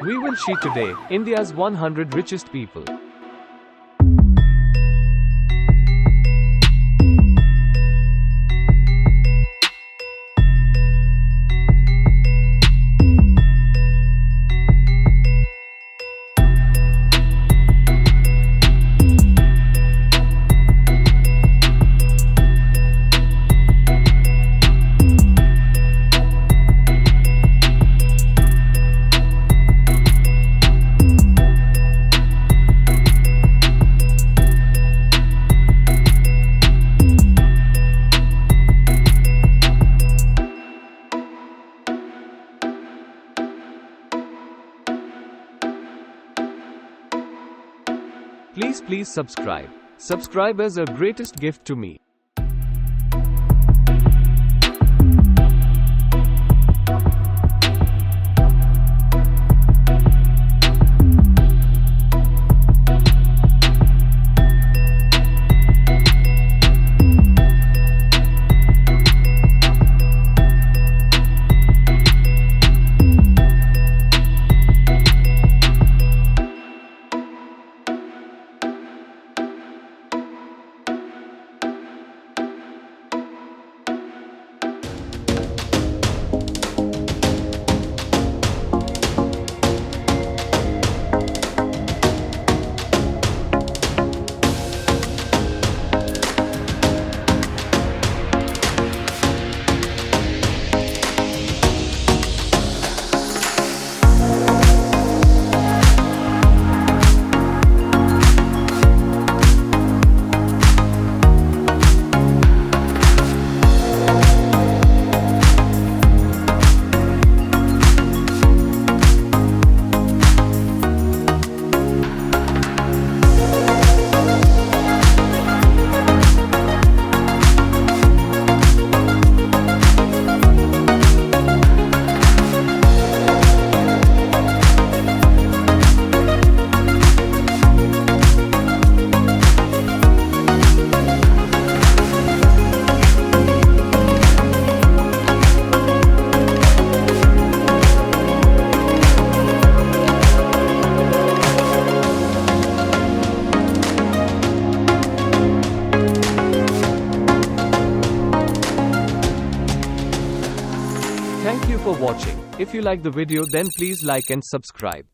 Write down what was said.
We will see today India's 100 richest people. Please subscribe. Subscribers are greatest gift to me. Thank you for watching. If you like the video, then please like and subscribe.